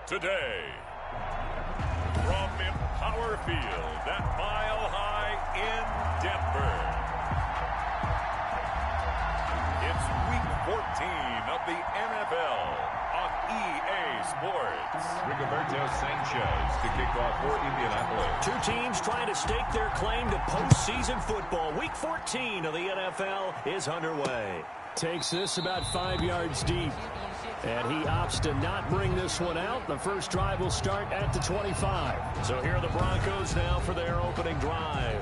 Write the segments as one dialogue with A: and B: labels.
A: today. From Empower Field at Mile High in Denver. It's Week 14 of the NFL on EA Sports.
B: Rigoberto Sanchez to kick off for Indianapolis.
C: Two teams trying to stake their claim to postseason football. Week 14 of the NFL is underway.
D: Takes this about 5 yards deep. And he opts to not bring this one out. The first drive will start at the 25.
C: So here are the Broncos now for their opening drive.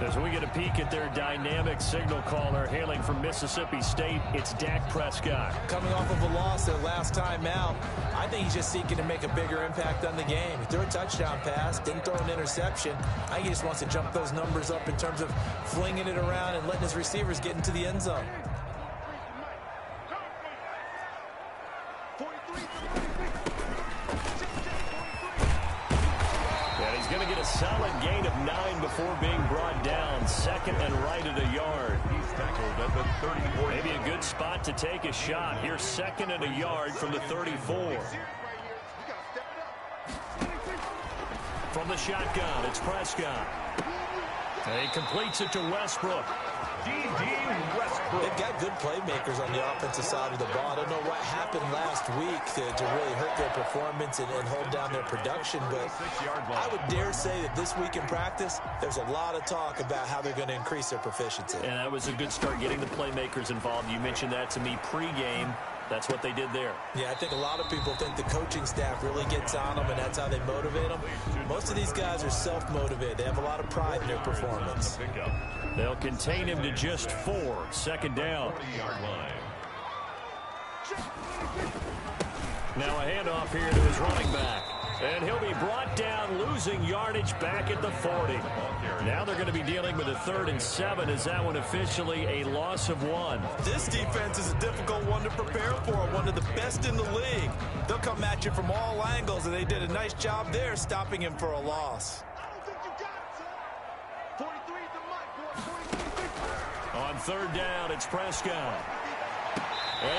D: As we get a peek at their dynamic signal caller hailing from Mississippi State, it's Dak Prescott.
E: Coming off of a loss their last time out, I think he's just seeking to make a bigger impact on the game. He threw a touchdown pass, didn't throw an interception. I think he just wants to jump those numbers up in terms of flinging it around and letting his receivers get into the end zone.
C: Going to get a solid gain of 9 before being brought down. Second and right at a yard.
B: He's tackled at the 34.
C: Maybe a good spot to take a shot. Here's second and a yard from the 34. From the shotgun, it's Prescott. And he completes it to Westbrook.
B: Westbrook.
E: They've got good playmakers on the offensive side of the ball. I don't know what happened last week to really hurt their performance and hold down their production, but I would dare say that this week in practice, there's a lot of talk about how they're going to increase their proficiency.
C: And that was a good start getting the playmakers involved. You mentioned that to me pregame. That's what they did there.
E: Yeah, I think a lot of people think the coaching staff really gets on them, and that's how they motivate them. Most of these guys are self-motivated. They have a lot of pride in their performance.
C: They'll contain him to just 4. Second down. Now a handoff here to his running back. And he'll be brought down, losing yardage back at the 40. Now they're going to be dealing with a 3rd and 7. Is that one officially a loss of 1?
E: This defense is a difficult one to prepare for, one of the best in the league. They'll come at you from all angles, and they did a nice job there stopping him for a loss.
C: On 3rd down, it's Prescott.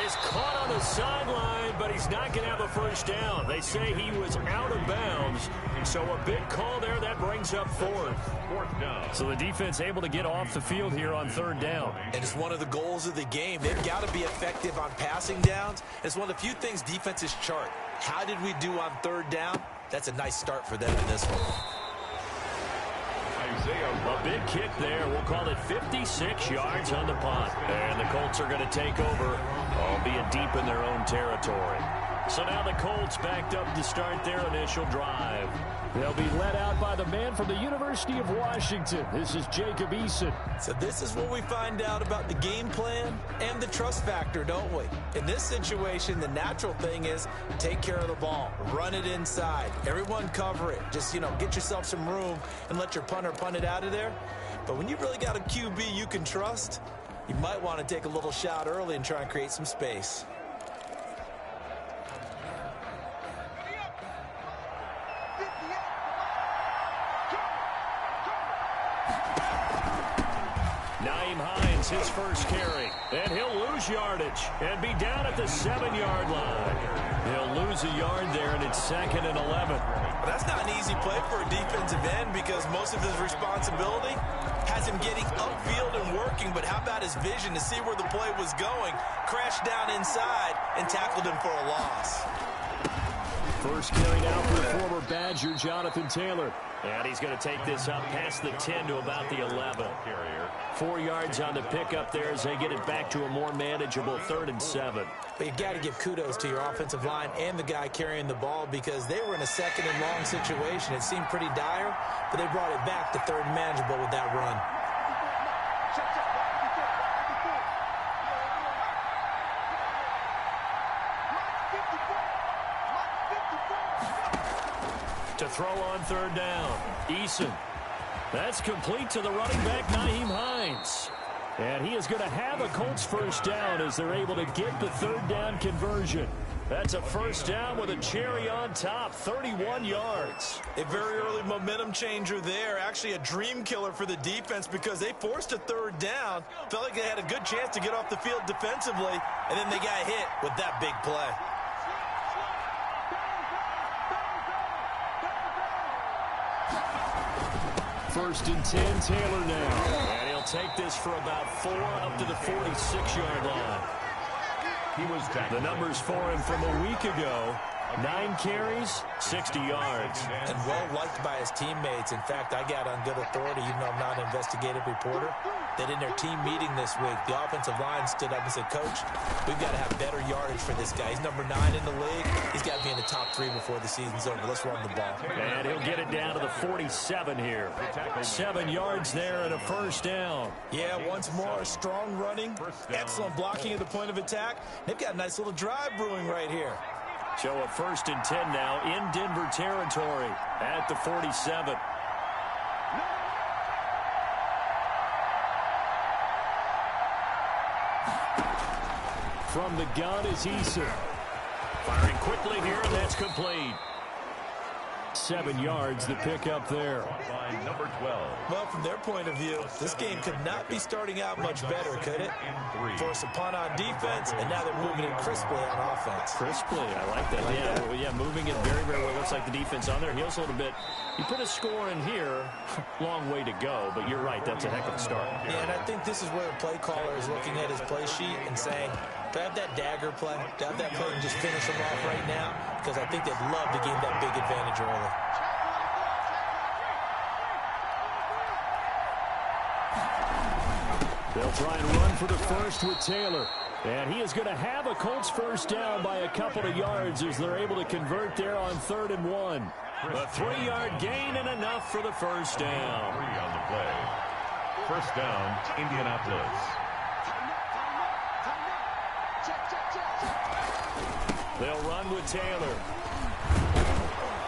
C: He's caught on the sideline, but he's not going to have a first down. They say he was out of bounds, so a big call there. That brings up 4th down. So the defense able to get off the field here on 3rd down.
E: And it's one of the goals of the game. They've got to be effective on passing downs. It's one of the few things defenses chart. How did we do on 3rd down? That's a nice start for them in this one.
C: A big kick there. We'll call it 56 yards on the punt. And the Colts are going to take over, albeit deep in their own territory. So now the Colts backed up to start their initial drive.
D: They'll be led out by the man from the University of Washington. This is Jacob Eason.
E: So this is what we find out about the game plan and the trust factor, don't we? In this situation, the natural thing is take care of the ball. Run it inside. Everyone cover it. Just, get yourself some room and let your punter punt it out of there. But when you really got a QB you can trust, you might want to take a little shot early and try and create some space.
C: His first carry, and he'll lose yardage and be down at the 7-yard line. He'll lose a yard there, and it's 2nd and 11.
E: Well, that's not an easy play for a defensive end because most of his responsibility has him getting upfield and working, but how about his vision to see where the play was going, crashed down inside, and tackled him for a loss.
D: First carry now for former Badger Jonathan Taylor.
C: And he's going to take this up past the 10 to about the 11. 4 yards on the pickup there as they get it back to a more manageable 3rd and 7.
E: But you've got to give kudos to your offensive line and the guy carrying the ball because they were in a 2nd and long situation. It seemed pretty dire, but they brought it back to 3rd and manageable with that run.
C: To throw on 3rd down, Eason. That's complete to the running back, Nyheim Hines. And he is going to have a Colts first down as they're able to get the 3rd down conversion. That's a first down with a cherry on top, 31 yards.
E: A very early momentum changer there. Actually a dream killer for the defense because they forced a 3rd down. Felt like they had a good chance to get off the field defensively, and then they got hit with that big play.
C: First and 10, Taylor now. And he'll take this for about 4 up to the 46-yard line.
B: He was
C: the numbers for him from a week ago. 9 carries, 60 yards.
E: And well-liked by his teammates. In fact, I got on good authority, even though I'm not an investigative reporter, that in their team meeting this week, the offensive line stood up and said, Coach, we've got to have better yardage for this guy. He's number 9 in the league. He's got to be in the top 3 before the season's over. Let's run the ball.
C: And he'll get it down to the 47 here. 7 yards there and a first down.
E: Yeah, once more, strong running, excellent blocking at the point of attack. They've got a nice little drive brewing right here.
C: So a first and 10 now in Denver territory at the 47. From the gun is Eason. Firing quickly here, and that's complete. 7 yards, the pickup there.
B: number 12.
E: Well, from their point of view, this game could not be starting out much better, could it? Force a punt on defense, and now they're moving it crisply on offense.
C: Crisply, I like that. Yeah, moving it very, very well. Looks like the defense on their heels a little bit. You put a score in here, long way to go, but you're right, that's a heck of a start.
E: Yeah, and I think this is where the play caller is looking at his play sheet and saying, do I have that dagger play? Do I have that play and just finish them off right now? Because I think they'd love to gain that big advantage early.
C: They'll try and run for the first with Taylor. And he is going to have a Colts first down by a couple of yards as they're able to convert there on 3rd and 1. A 3-yard gain and enough for the first down.
B: 3 on the play. First down, Indianapolis.
C: They'll run with Taylor.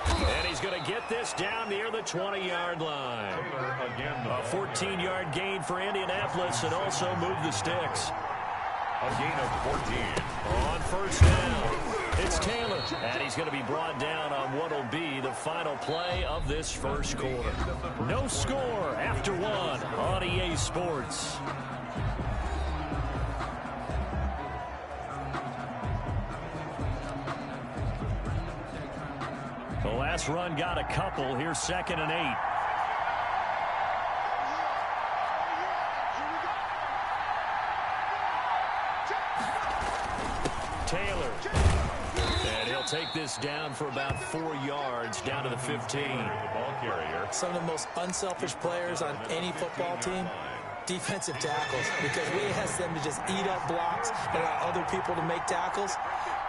C: And he's going to get this down near the 20-yard line. A 14-yard gain for Indianapolis and also move the sticks.
B: A gain of 14.
C: On first down, it's Taylor. And he's going to be brought down on what will be the final play of this first quarter. No score after 1 on EA Sports. The last run got a couple. Here's 2nd and 8. Taylor. And he'll take this down for about 4 yards, down to the 15.
B: The ball carrier.
E: Some of the most unselfish players on any football team, defensive tackles, because we ask them to just eat up blocks and allow other people to make tackles.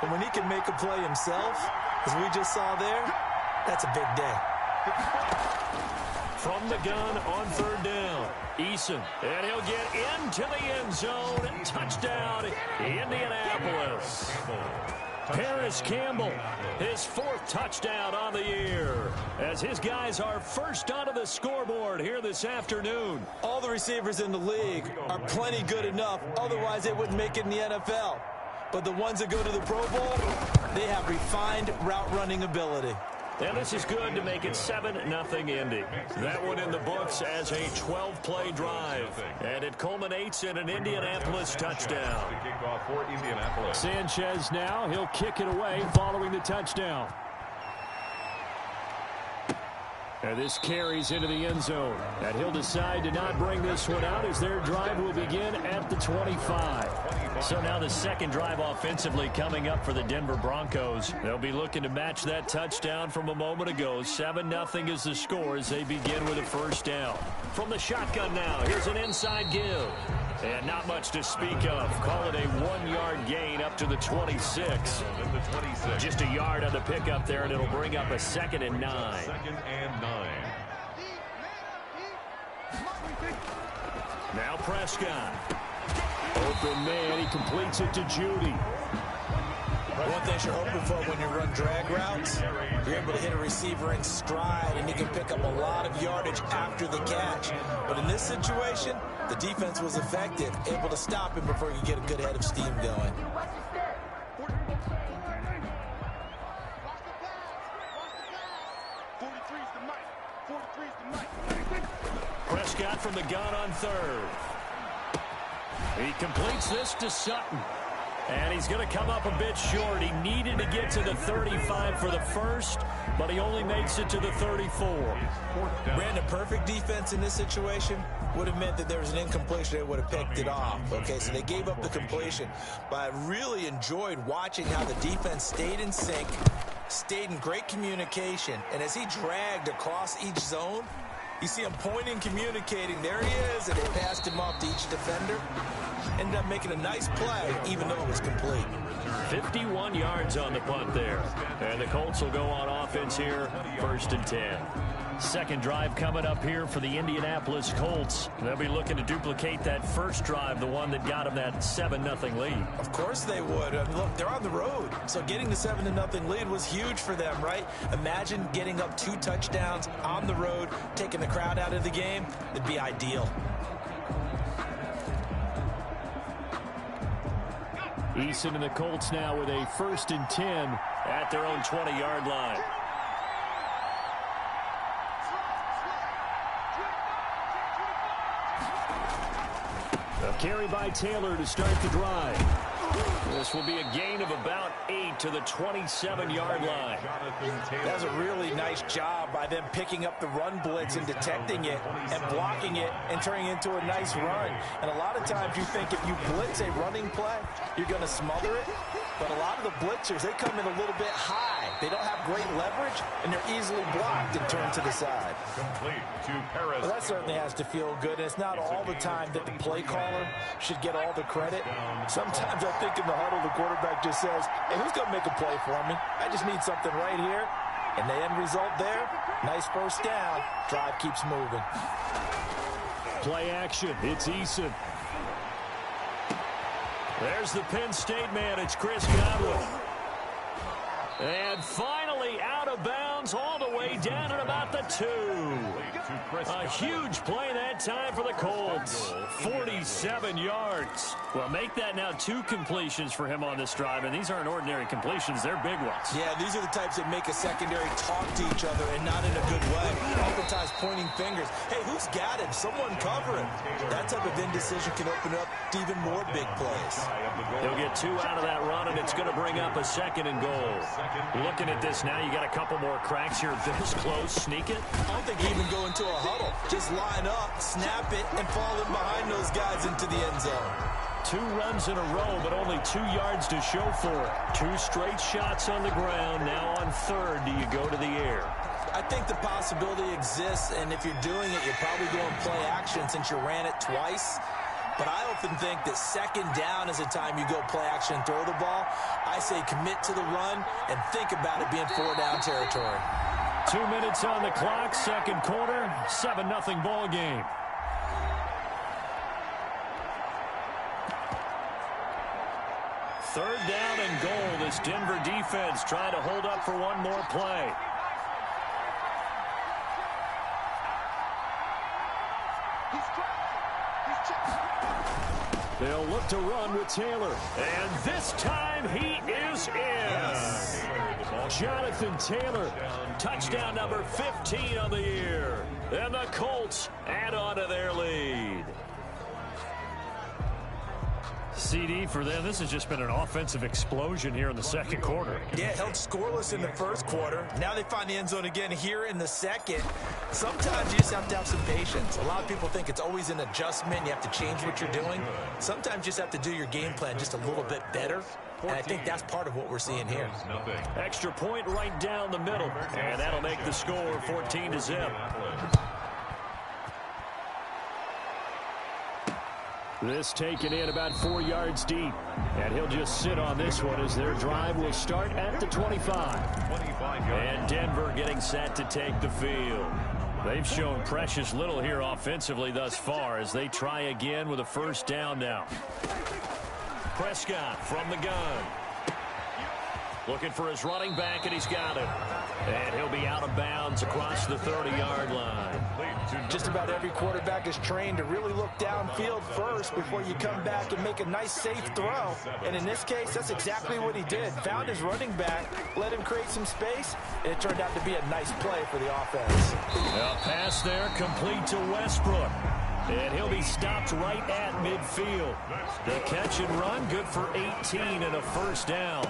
E: But when he can make a play himself, as we just saw there, that's a big day.
C: From the gun on 3rd down, Eason. And he'll get into the end zone. Touchdown, Indianapolis. Paris Campbell, his 4th touchdown on the year, as his guys are first onto the scoreboard here this afternoon.
E: All the receivers in the league are plenty good enough, otherwise they wouldn't make it in the NFL. But the ones that go to the Pro Bowl, they have refined route running ability.
C: And this is good to make it 7-0 Indy. That one in the books as a 12-play drive. And it culminates in an Indianapolis touchdown.
B: The kickoff for Indianapolis.
C: Sanchez now, he'll kick it away following the touchdown. And this carries into the end zone. And he'll decide to not bring this one out as their drive will begin at the 25. So now the second drive offensively coming up for the Denver Broncos. They'll be looking to match that touchdown from a moment ago. 7-0 is the score as they begin with a first down. From the shotgun now, here's an inside give. And not much to speak of. Call it a 1-yard gain up to the 26. Just a yard on the pickup there, and it'll bring up a 2nd and 9.
B: 2nd and 9.
C: Now Prescott. Open man, he completes it to Judy.
E: One thing you're hoping for when you run drag routes, you're able to hit a receiver in stride, and you can pick up a lot of yardage after the catch. But in this situation, the defense was effective, able to stop him before you get a good head of steam going.
C: Prescott from the gun on 3rd. He completes this to Sutton. And he's going to come up a bit short. He needed to get to the 35 for the first, but he only makes it to the 34.
E: Brandon, perfect defense in this situation would have meant that there was an incompletion. They would have picked it off. Okay, so they gave up the completion. But I really enjoyed watching how the defense stayed in sync, stayed in great communication, and as he dragged across each zone, you see him pointing, communicating. There he is, and they passed him off to each defender. Ended up making a nice play, even though it was complete.
C: 51 yards on the punt there. And the Colts will go on offense here, 1st and 10. Second drive coming up here for the Indianapolis Colts. They'll be looking to duplicate that first drive, the one that got them that 7-0 lead.
E: Of course they would. Look, they're on the road. So getting the 7-0 lead was huge for them, right? Imagine getting up 2 touchdowns on the road, taking the crowd out of the game. It'd be ideal.
C: Eason and the Colts now with a 1st and 10 at their own 20-yard line. A carry by Taylor to start the drive. This will be a gain of about 8 to the 27-yard line.
E: That was a really nice job by them picking up the run blitz and detecting it and blocking it and turning it into a nice run. And a lot of times you think if you blitz a running play, you're going to smother it. But a lot of the blitzers, they come in a little bit high. They don't have great leverage, and they're easily blocked and turned to the side.
B: Complete to Paris.
E: Well, that certainly has to feel good. And it's not all the time that the play caller should get all the credit. Sometimes I think in the huddle, the quarterback just says, hey, who's going to make a play for me? I just need something right here. And the end result there, nice first down. Drive keeps moving.
C: Play action. It's Eason. There's the Penn State man. It's Chris Godwin. And finally out of bounds all the way down at about the 2. A huge play that time for the Colts. 47 yards. Well, make that now 2 completions for him on this drive, and these aren't ordinary completions. They're big ones.
E: Yeah, these are the types that make a secondary talk to each other and not in a good way. Oftentimes pointing fingers. Hey, who's got him? Someone cover him. That type of indecision can open up to even more big plays.
C: He'll get 2 out of that run, and it's going to bring up a 2nd and goal. Looking at this now, you got a couple more cracks here. This close, sneak it.
E: I don't think even go into a huddle. Just line up, snap it, and fall in behind those guys into the end zone.
C: 2 runs in a row, but only 2 yards to show for it. 2 straight shots on the ground. Now on 3rd, do you go to the air?
E: I think the possibility exists, and if you're doing it, you're probably going play action since you ran it twice. But I often think that 2nd down is the time you go play action and throw the ball. I say commit to the run and think about it being 4-down territory.
C: 2 minutes on the clock, 2nd quarter, 7-0 ball game. Third down and goal. This Denver defense trying to hold up for one more play. They'll look to run with Taylor. And this time he is in. Jonathan Taylor, touchdown number 15 on the year. And the Colts add on to their lead. CD for them. This has just been an offensive explosion here in the 2nd quarter.
E: Yeah, held scoreless in the 1st quarter. Now they find the end zone again here in the 2nd. Sometimes you just have to have some patience. A lot of people think it's always an adjustment. You have to change what you're doing. Sometimes you just have to do your game plan just a little bit better. And I think that's part of what we're seeing here.
C: Extra point right down the middle. And that'll make the score 14-0. This taken in about 4 yards deep. And he'll just sit on this one as their drive will start at the 25. And Denver getting set to take the field. They've shown precious little here offensively thus far as they try again with a 1st down now. Prescott from the gun. Looking for his running back, and he's got him. And he'll be out of bounds across the 30-yard line.
E: Just about every quarterback is trained to really look downfield first before you come back and make a nice, safe throw. And in this case, that's exactly what he did. Found his running back, let him create some space, and it turned out to be a nice play for the offense.
C: A pass there complete to Westbrook. And he'll be stopped right at midfield. The catch and run, good for 18 and a first down.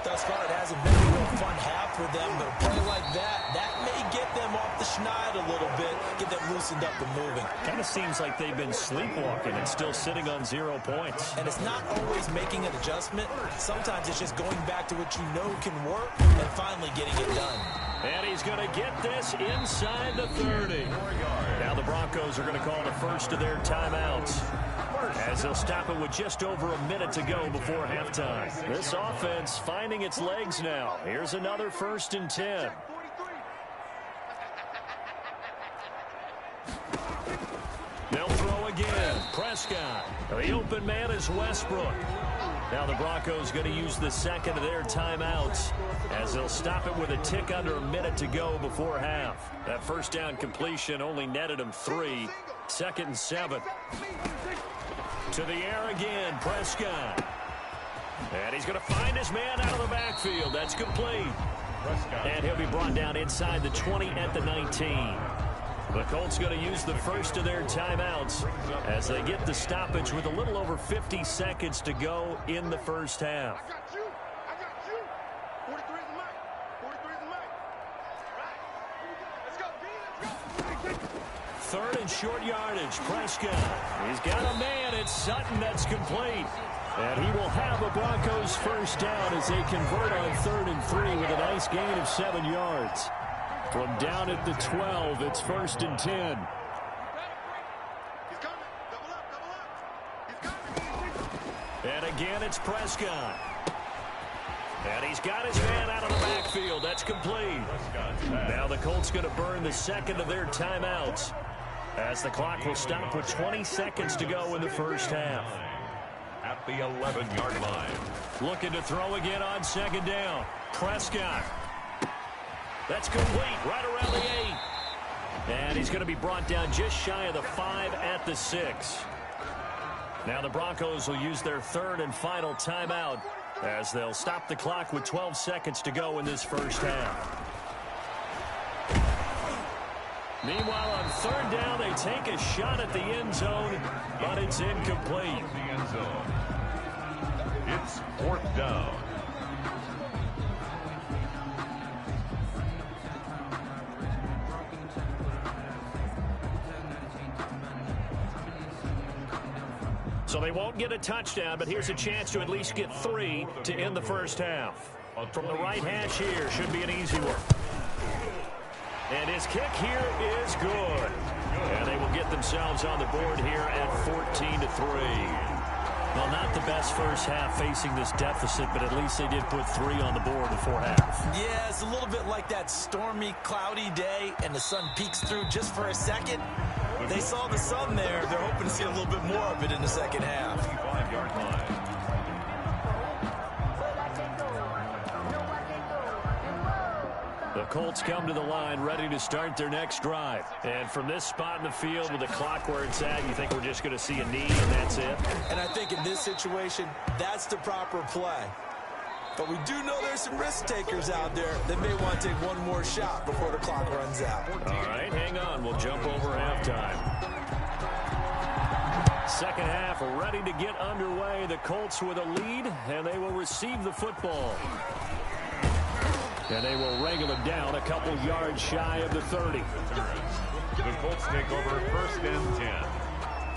E: Thus far, it hasn't been a real fun half for them, but a play like that may get them off the schneid a little bit, get them loosened up and moving.
C: Kind of seems like they've been sleepwalking and still sitting on 0 points.
E: And it's not always making an adjustment. Sometimes it's just going back to what you know can work and finally getting it done.
C: And he's going to get this inside the 30. Now the Broncos are going to call the first of their timeouts, as they'll stop it with just over a minute to go before halftime. This offense finding its legs now. Here's another 1st and 10. They'll throw again. Prescott. The open man is Westbrook. Now the Broncos going to use the second of their timeouts, as they'll stop it with a tick under a minute to go before half. That first down completion only netted him 3. 2nd and 7. To the air again, Prescott. And he's going to find his man out of the backfield. That's complete. And he'll be brought down inside the 20 at the 19. The Colts going to use the first of their timeouts as they get the stoppage with a little over 50 seconds to go in the first half.
F: I got you. 43 is the mic. 43 is the mic. Right. Let's go.
C: 3rd and short yardage. Prescott. He's got a man. It's Sutton. That's complete. And he will have a Broncos first down as they convert on 3rd and 3 with a nice gain of 7 yards. From down at the 12, it's 1st and 10.
F: He's coming. Double up. He's coming.
C: And again, it's Prescott. And he's got his man out of the backfield. That's complete. Now the Colts going to burn the second of their timeouts, as the clock will stop with 20 seconds to go in the first half.
B: At the 11-yard line.
C: Looking to throw again on 2nd down. Prescott. That's complete right around the 8. And he's going to be brought down just shy of the 5 at the 6. Now the Broncos will use their 3rd and final timeout, as they'll stop the clock with 12 seconds to go in this first half. Meanwhile, on 3rd down, they take a shot at the end zone, but it's incomplete.
B: The end zone. It's 4th down.
C: So they won't get a touchdown, but here's a chance to at least get 3 to end the first half. From the right hash here, should be an easy one. And his kick here is good. And they will get themselves on the board here at 14-3. Well, not the best first half facing this deficit, but at least they did put 3 on the board before half.
E: Yeah, it's a little bit like that stormy, cloudy day, and the sun peeks through just for a second. They saw the sun there. They're hoping to see a little bit more of it in the second half.
B: 5-yard line.
C: The Colts come to the line ready to start their next drive. And from this spot in the field with the clock where it's at, you think we're just going to see a knee and that's it?
E: And I think in this situation, that's the proper play. But we do know there's some risk takers out there that may want to take one more shot before the clock runs out.
C: All right, hang on. We'll jump over halftime. Second half ready to get underway. The Colts with a lead, and they will receive the football. And they will wrangle it down a couple yards shy of the 30.
B: The Colts take over 1st and 10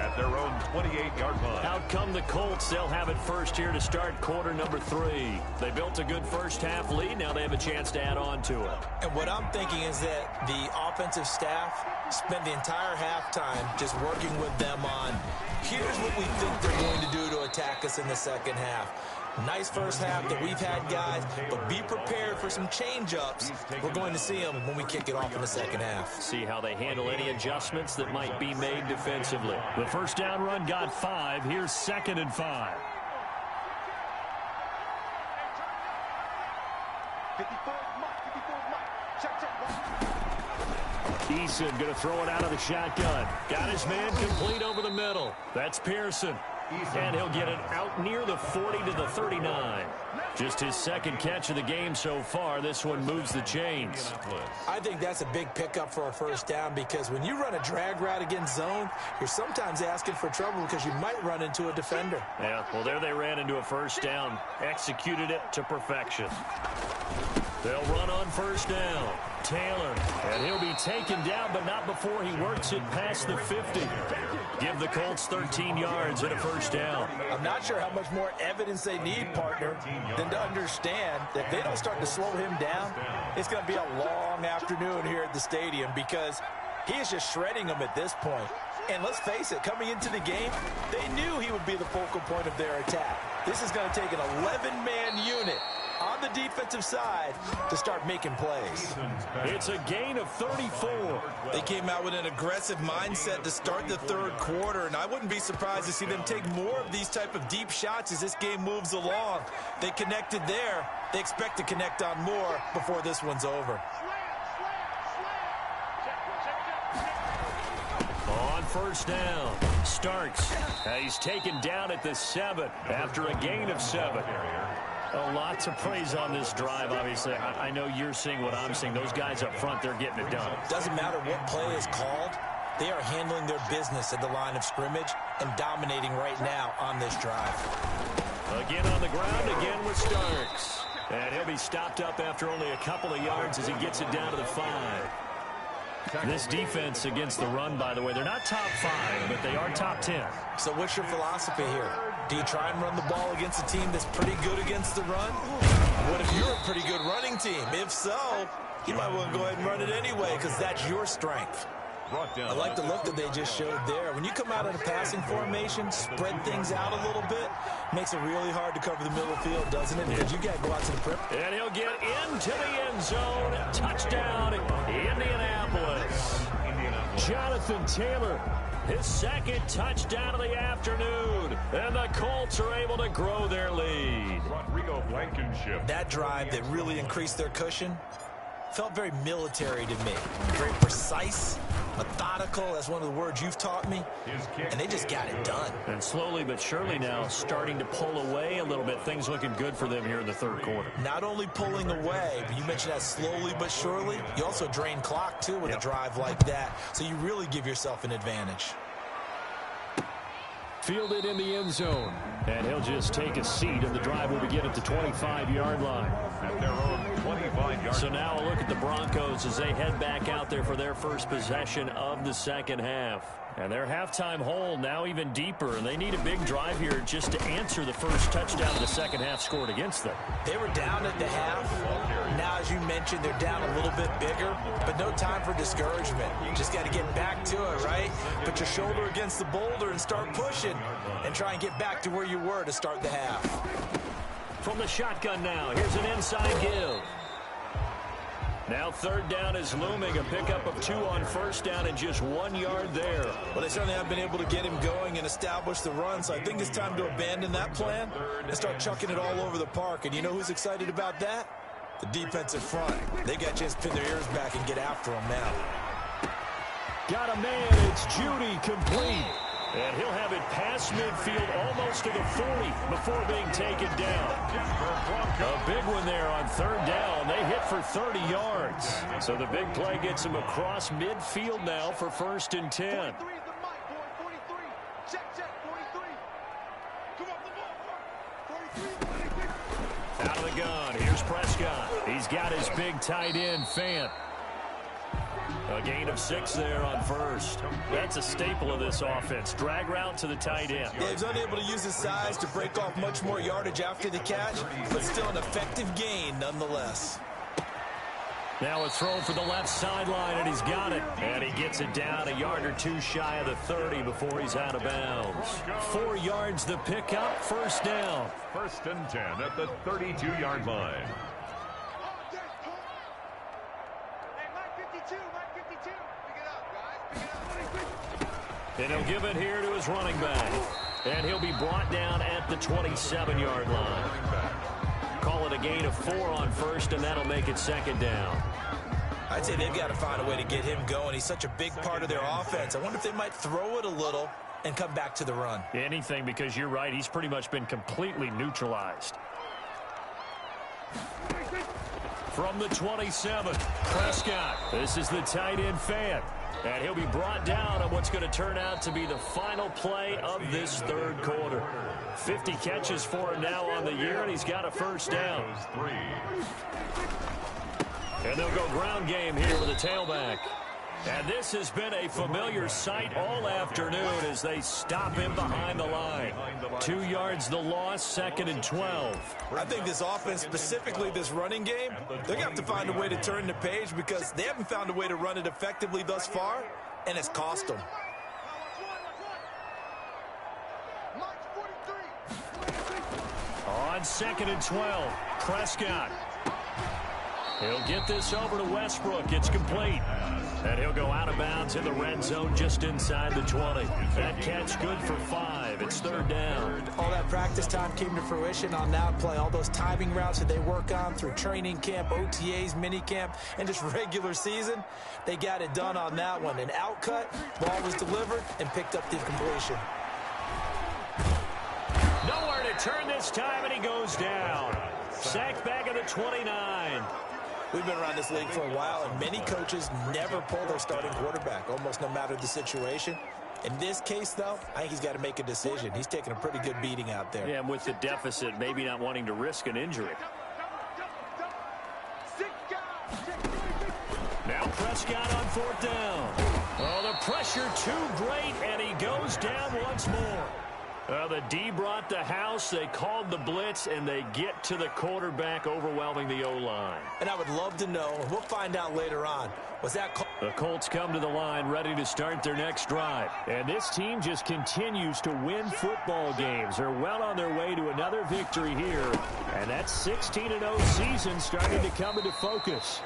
B: at their own 28-yard line.
C: Out come the Colts. They'll have it first here to start quarter number 3. They built a good first half lead. Now they have a chance to add on to it.
E: And what I'm thinking is that the offensive staff spent the entire halftime just working with them on, here's what we think they're going to do to attack us in the second half. Nice first half that we've had, guys, but be prepared for some change-ups. We're going to see them when we kick it off in the second half.
C: See how they handle any adjustments that might be made defensively. The first down run got 5. Here's 2nd and 5.
F: 54 Mike. Check.
C: Eason going to throw it out of the shotgun. Got his man complete over the middle. That's Pearson. And he'll get it out near the 40 to the 39. Just his second catch of the game so far. This one moves the chains.
E: I think that's a big pickup for a first down because when you run a drag route against zone, you're sometimes asking for trouble because you might run into a defender.
C: Yeah, well, there they ran into a first down. Executed it to perfection. They'll run on first down. Taylor, and he'll be taken down, but not before he works it past the 50. Give the Colts 13 yards and a first down.
E: I'm not sure how much more evidence they need, partner, than to understand that if they don't start to slow him down, it's going to be a long afternoon here at the stadium because he is just shredding them at this point. And let's face it, coming into the game, they knew he would be the focal point of their attack. This is going to take an 11-man unit on the defensive side to start making plays.
C: It's a gain of 34.
E: They came out with an aggressive mindset to start the third quarter, and I wouldn't be surprised to see them take more of these type of deep shots as this game moves along. They connected there. They expect to connect on more before this one's over.
C: On first down, Starks. He's taken down at the 7 after a gain of 7. A lot to praise on this drive, obviously. I know you're seeing what I'm seeing. Those guys up front, they're getting it done.
E: Doesn't matter what play is called. They are handling their business at the line of scrimmage and dominating right now on this drive.
C: Again on the ground, again with Starks. And he'll be stopped up after only a couple of yards as he gets it down to the 5. This defense against the run, by the way, they're not top 5, but they are top 10.
E: So what's your philosophy here? Do you try and run the ball against a team that's pretty good against the run? What if you're a pretty good running team? If so, you might want to go ahead and run it anyway because that's your strength. I like the look that they just showed there. When you come out in a passing formation, spread things out a little bit, makes it really hard to cover the middle field, doesn't it? Because you got to go out to the perimeter.
C: And he'll get into the end zone. Touchdown, Indianapolis. Jonathan Taylor, his second touchdown of the afternoon. And the Colts are able to grow their lead.
B: Rodrigo Blankenship.
E: That drive that really increased their cushion felt very military to me. Very precise, methodical, that's one of the words you've taught me, and they just got it done.
C: And slowly but surely now starting to pull away a little bit. Things looking good for them here in the third quarter.
E: Not only pulling away, but you mentioned that slowly but surely, you also drain clock too with a drive like that, so you really give yourself an advantage.
C: Fielded in the end zone. And he'll just take a seat, and the drive will begin at the 25-yard line.
B: At their own 25-yard.
C: So now a look at the Broncos as they head back out there for their first possession of the second half. And their halftime hole now even deeper, and they need a big drive here just to answer the first touchdown of the second half scored against them.
E: They were down at the half. Now, as you mentioned, they're down a little bit bigger, but no time for discouragement. You just got to get back to it, right? Put your shoulder against the boulder and start pushing and try and get back to where you were to start the half.
C: From the shotgun now, here's an inside give. Now third down is looming, a pickup of 2 on first down and just 1 yard there.
E: Well, they certainly have been able to get him going and establish the run, so I think it's time to abandon that plan and start chucking it all over the park. And you know who's excited about that? The defensive front. They got a chance to pin their ears back and get after him now.
C: Got a man, it's Judy, complete. And he'll have it past midfield almost to the 40 before being taken down. A big one there on third down. They hit for 30 yards. So the big play gets him across midfield now for 1st and 10.
F: 43 is the mic, boy. 43. Check, 43. Come on, the ball. 43.
C: Out of the gun, here's Prescott. He's got his big tight end, Fant. A gain of 6 there on first. That's a staple of this offense. Drag route to the tight end.
E: Yeah, he's unable to use his size to break off much more yardage after the catch, but still an effective gain nonetheless.
C: Now a throw for the left sideline, and he's got it. And he gets it down a yard or 2 shy of the 30 before he's out of bounds. 4 yards the pickup, 1st down.
B: 1st and 10 at the 32-yard line.
C: And he'll give it here to his running back. And he'll be brought down at the 27-yard line. Call it a gain of 4 on first, and that'll make it 2nd down.
E: I'd say they've got to find a way to get him going. He's such a big part of their offense. I wonder if they might throw it a little and come back to the run.
C: Anything, because you're right. He's pretty much been completely neutralized. From the 27, Prescott. This is the tight end fan. And he'll be brought down on what's going to turn out to be the final play of this third quarter. 50 catches for him now on the year, and he's got a first down. And they'll go ground game here with a tailback. And this has been a familiar sight all afternoon as they stop him behind the line. 2 yards the loss, 2nd and 12.
E: I think this offense, specifically this running game, they're going to have to find a way to turn the page because they haven't found a way to run it effectively thus far, and it's cost them.
C: On 2nd and 12, Prescott. He'll get this over to Westbrook. It's complete. And he'll go out of bounds in the red zone just inside the 20. That catch good for 5. It's 3rd down.
E: All that practice time came to fruition on that play. All those timing routes that they work on through training camp, OTAs, minicamp, and just regular season, they got it done on that one. An outcut, ball was delivered, and picked up the completion.
C: Nowhere to turn this time, and he goes down. Sacked back at the 29.
E: We've been around this league for a while, and many coaches never pull their starting quarterback, almost no matter the situation. In this case, though, I think he's got to make a decision. He's taking a pretty good beating out there.
C: Yeah, and with the deficit, maybe not wanting to risk an injury. Now Prescott on 4th down. Oh, the pressure too great, and he goes down once more. The D brought the house. They called the blitz, and they get to the quarterback, overwhelming the O-line.
E: And I would love to know, and we'll find out later on, was that call?
C: The Colts come to the line ready to start their next drive. And this team just continues to win football games. They're well on their way to another victory here. And that 16-0 season starting to come into focus.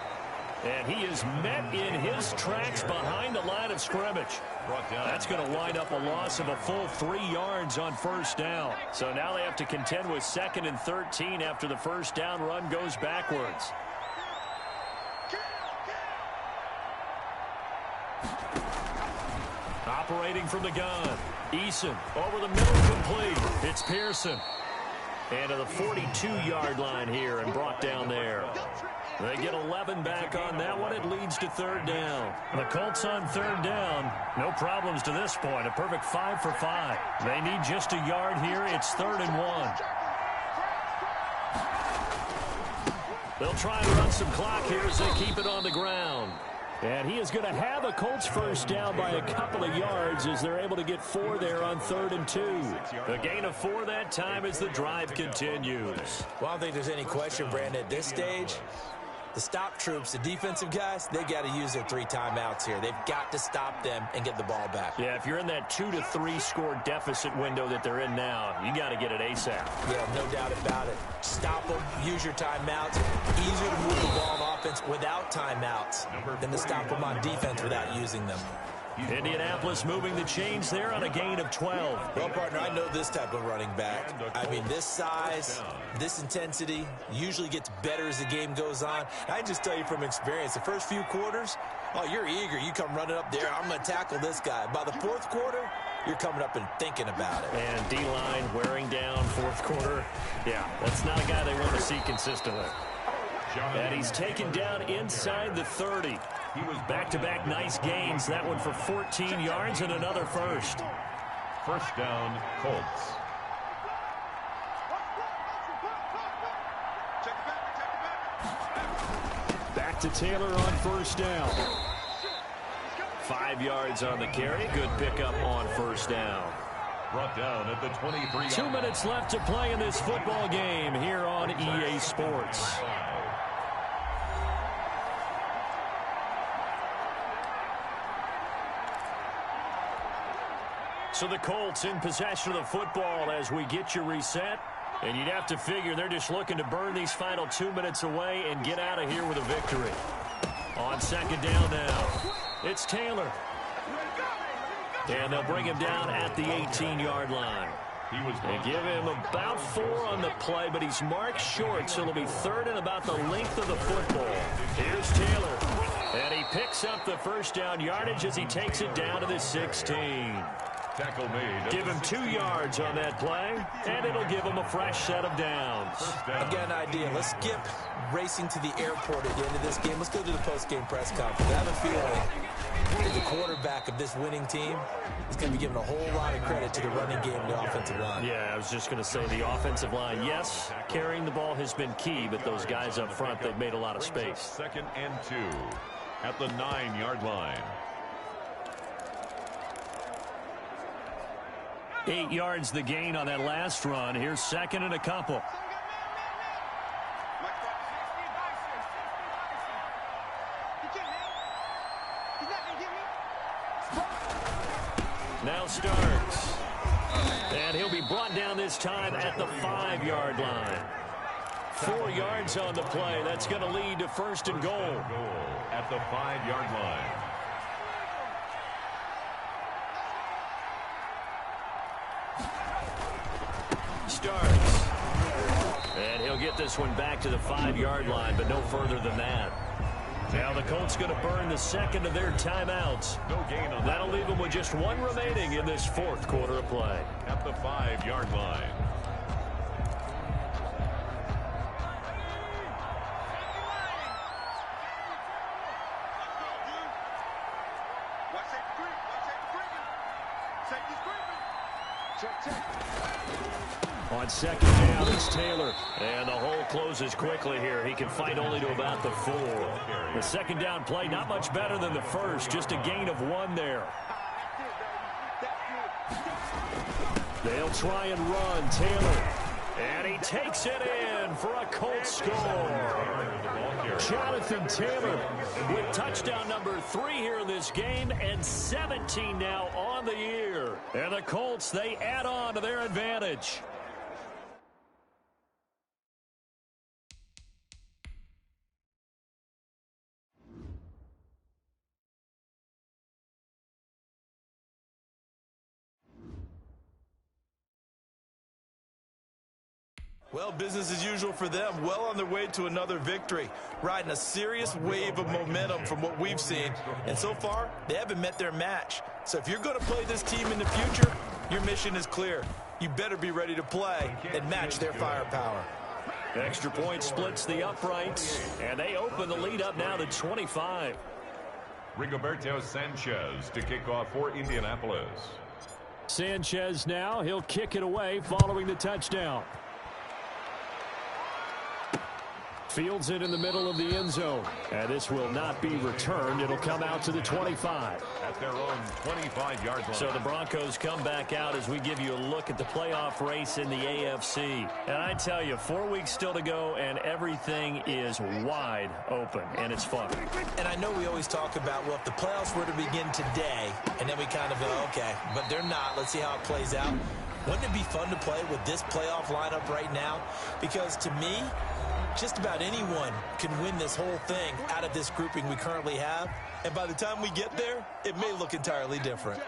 C: And he is met in his tracks behind the line of scrimmage. That's going to wind up a loss of a full 3 yards on 1st down. So now they have to contend with 2nd and 13 after the first down run goes backwards. Operating from the gun. Eason over the middle, complete. It's Pearson. And to the 42-yard line here and brought down there. They get 11 back on that one. It leads to 3rd down. The Colts on 3rd down. No problems to this point. A perfect 5 for 5. They need just a yard here. It's 3rd and 1. They'll try and run some clock here as they keep it on the ground. And he is going to have a Colts first down by a couple of yards as they're able to get 4 there on 3rd and 2. The gain of 4 that time as the drive continues.
E: Well, I don't think there's any question, Brandon, at this stage. The stop troops, the defensive guys, they got to use their 3 timeouts here. They've got to stop them and get the ball back.
C: Yeah, if you're in that 2 to 3 score deficit window that they're in now, you got to get it ASAP.
E: Yeah, no doubt about it. Stop them, use your timeouts. Easier to move the ball on offense without timeouts than to stop them on defense without using them.
C: Indianapolis moving the chains there on a gain of 12.
E: Well, partner, I know this type of running back. I mean, this size, this intensity usually gets better as the game goes on. I just tell you from experience, the first few quarters, oh, you're eager. You come running up there. I'm going to tackle this guy. By the 4th quarter, you're coming up and thinking about it.
C: And D-line wearing down 4th quarter. Yeah, that's not a guy they want to see consistently. And he's taken down inside the 30. He was back-to-back nice gains. That one for 14 yards and another first.
B: First down, Colts.
C: Back to Taylor on 1st down. 5 yards on the carry. Good pickup on 1st down.
B: Brought down at the 23.
C: 2 minutes left to play in this football game here on EA Sports. So the Colts in possession of the football as we get you reset. And you'd have to figure they're just looking to burn these final 2 minutes away and get out of here with a victory. On 2nd down now, it's Taylor. And they'll bring him down at the 18-yard line. They give him about 4 on the play, but he's marked short, so it'll be 3rd and about the length of the football. Here's Taylor. And he picks up the first down yardage as he takes it down to the 16.
B: Tackle made.
C: Give him 2 yards on that play, and it'll give him a fresh set of downs.
E: I've got an idea. Let's skip racing to the airport at the end of this game. Let's go to the post-game press conference. I have a feeling that the quarterback of this winning team is going to be given a whole lot of credit to the running game and the offensive line.
C: Yeah, I was just going to say the offensive line. Yes, carrying the ball has been key, but those guys up front, they've made a lot of space.
B: 2nd and 2 at the 9-yard line.
C: 8 yards the gain on that last run. Here's 2nd and a couple. Now starts. And he'll be brought down this time at the 5-yard line. 4 yards on the play. That's going to lead to 1st and goal.
B: At the 5-yard line.
C: Starts. And he'll get this one back to the 5-yard line, but no further than that. Now the Colts going to burn the 2nd of their timeouts.
B: No gain on that.
C: That'll leave them with just 1 remaining in this 4th quarter of play.
B: At the 5-yard line.
C: On 2nd down, it's Taylor. And the hole closes quickly here. He can fight only to about the 4. The 2nd down play, not much better than the first. Just a gain of 1 there. They'll try and run. Taylor. And he takes it in for a Colts score. Jonathan Taylor with touchdown number 3 here in this game, and 17 now on the year. And the Colts, they add on to their advantage.
E: Well, business as usual for them. Well on their way to another victory. Riding a serious wave of momentum from what we've seen. And so far, they haven't met their match. So if you're going to play this team in the future, your mission is clear. You better be ready to play and match their firepower.
C: Extra point splits the uprights, and they open the lead up now to 25.
B: Rigoberto Sanchez to kick off for Indianapolis.
C: Sanchez now, he'll kick it away following the touchdown. Fields it in the middle of the end zone. And this will not be returned. It'll come out to the 25.
B: At their own 25-yard line.
C: So the Broncos come back out as we give you a look at the playoff race in the AFC. And I tell you, 4 weeks still to go, and everything is wide open, and it's fun.
E: And I know we always talk about, well, if the playoffs were to begin today, and then we kind of go, okay, but they're not. Let's see how it plays out. Wouldn't it be fun to play with this playoff lineup right now? Because to me, just about anyone can win this whole thing out of this grouping we currently have. And by the time we get there, it may look entirely different.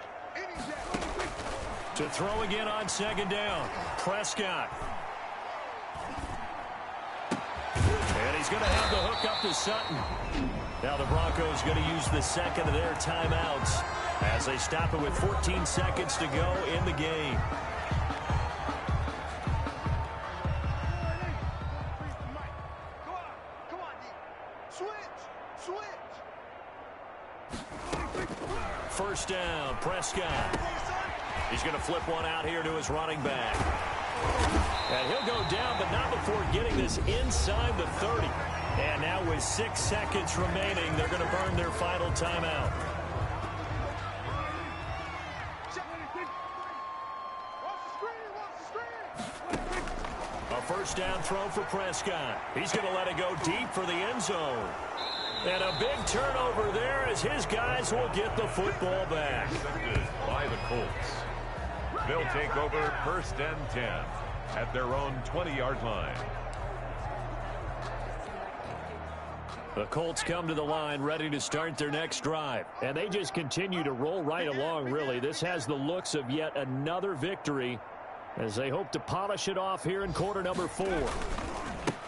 C: To throw again on 2nd down, Prescott. And he's going to have the hook up to Sutton. Now the Broncos going to use the 2nd of their timeouts as they stop it with 14 seconds to go in the game. First down, Prescott. He's going to flip one out here to his running back. And he'll go down, but not before getting this inside the 30. And now with 6 seconds remaining, they're going to burn their final timeout. A first down throw for Prescott. He's going to let it go deep for the end zone. And a big turnover there as his guys will get the football back.
B: By the Colts. They'll take over 1st and 10 at their own 20-yard line.
C: The Colts come to the line ready to start their next drive. And they just continue to roll right along, really. This has the looks of yet another victory as they hope to polish it off here in quarter number 4.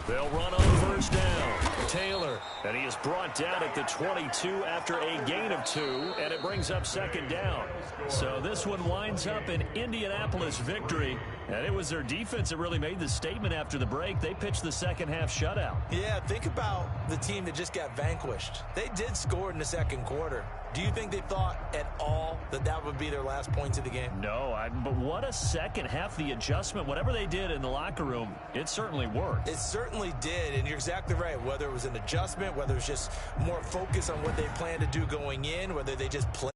C: They'll run on 1st down. Taylor. And he is brought down at the 22 after a gain of 2, and it brings up second down. So this one winds up an Indianapolis victory, and it was their defense that really made the statement after the break. They pitched the second half shutout.
E: Yeah, think about the team that just got vanquished. They did score in the second quarter. Do you think they thought at all that that would be their last points of the game?
C: No, but what a second half. The adjustment, whatever they did in the locker room, it certainly worked.
E: It certainly did, and you're exactly right. Whether it was an adjustment, whether it was just more focus on what they planned to do going in, whether they just played